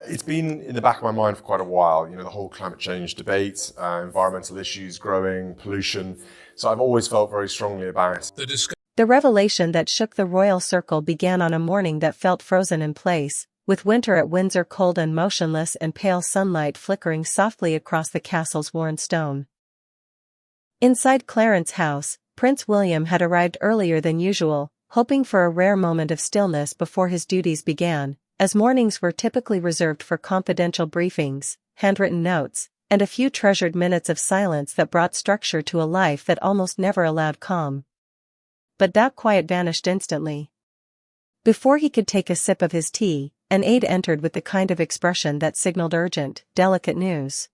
It's been in the back of my mind for quite a while, the whole climate change debate, environmental issues growing, pollution. So I've always felt very strongly about The revelation that shook the royal circle began on a morning that felt frozen in place, with winter at Windsor cold and motionless and pale sunlight flickering softly across the castle's worn stone. Inside Clarence's house, Prince William had arrived earlier than usual, hoping for a rare moment of stillness before his duties began, as mornings were typically reserved for confidential briefings, handwritten notes, and a few treasured minutes of silence that brought structure to a life that almost never allowed calm. But that quiet vanished instantly. Before he could take a sip of his tea, an aide entered with the kind of expression that signaled urgent, delicate news.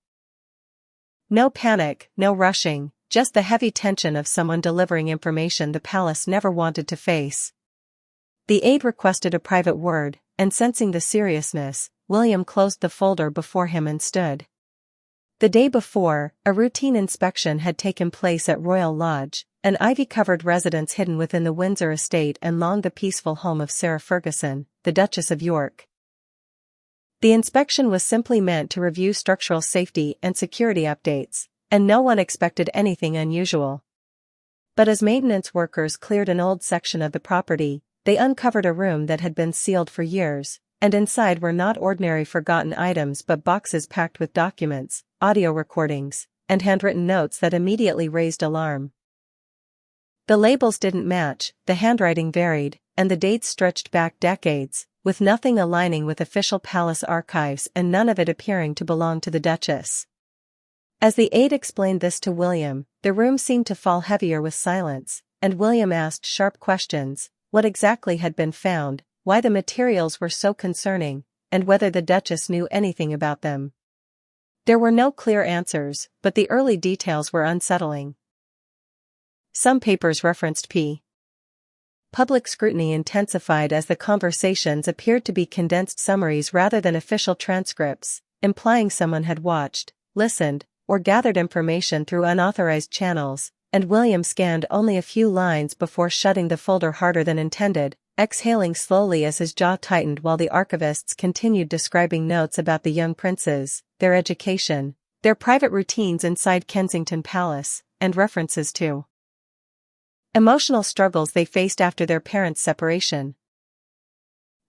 No panic, no rushing, just the heavy tension of someone delivering information the palace never wanted to face. The aide requested a private word, and sensing the seriousness, William closed the folder before him and stood. The day before, a routine inspection had taken place at Royal Lodge, an ivy-covered residence hidden within the Windsor estate and long the peaceful home of Sarah Ferguson, the Duchess of York. The inspection was simply meant to review structural safety and security updates, and no one expected anything unusual. But as maintenance workers cleared an old section of the property, they uncovered a room that had been sealed for years, and inside were not ordinary forgotten items but boxes packed with documents, audio recordings, and handwritten notes that immediately raised alarm. The labels didn't match, the handwriting varied, and the dates stretched back decades, with nothing aligning with official palace archives and none of it appearing to belong to the Duchess. As the aide explained this to William, the room seemed to fall heavier with silence, and William asked sharp questions: what exactly had been found, why the materials were so concerning, and whether the Duchess knew anything about them. There were no clear answers, but the early details were unsettling. Some papers referenced P. Public scrutiny intensified as the conversations appeared to be condensed summaries rather than official transcripts, implying someone had watched, listened, or gathered information through unauthorized channels, and William scanned only a few lines before shutting the folder harder than intended, exhaling slowly as his jaw tightened while the archivists continued describing notes about the young princes, their education, their private routines inside Kensington Palace, and references to emotional struggles they faced after their parents' separation.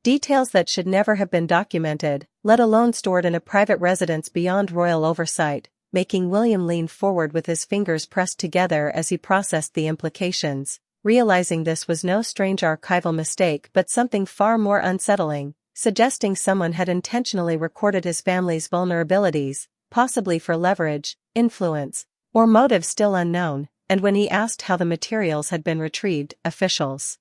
Details that should never have been documented, let alone stored in a private residence beyond royal oversight, making William lean forward with his fingers pressed together as he processed the implications, realizing this was no strange archival mistake but something far more unsettling, suggesting someone had intentionally recorded his family's vulnerabilities, possibly for leverage, influence, or motive still unknown. And when he asked how the materials had been retrieved, officials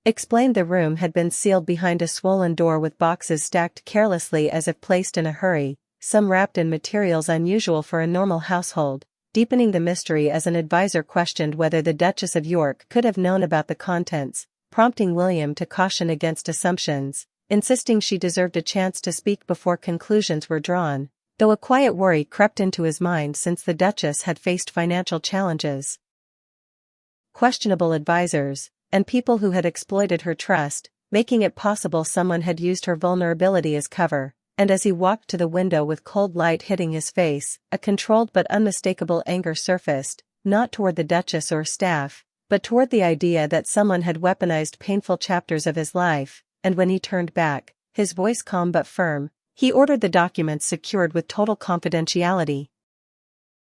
explained the room had been sealed behind a swollen door with boxes stacked carelessly as if placed in a hurry, some wrapped in materials unusual for a normal household, deepening the mystery as an advisor questioned whether the Duchess of York could have known about the contents, prompting William to caution against assumptions, insisting she deserved a chance to speak before conclusions were drawn, though a quiet worry crept into his mind since the Duchess had faced financial challenges, questionable advisors, and people who had exploited her trust, making it possible someone had used her vulnerability as cover. And as he walked to the window with cold light hitting his face, a controlled but unmistakable anger surfaced, not toward the Duchess or staff, but toward the idea that someone had weaponized painful chapters of his life, and when he turned back, his voice calm but firm, he ordered the documents secured with total confidentiality.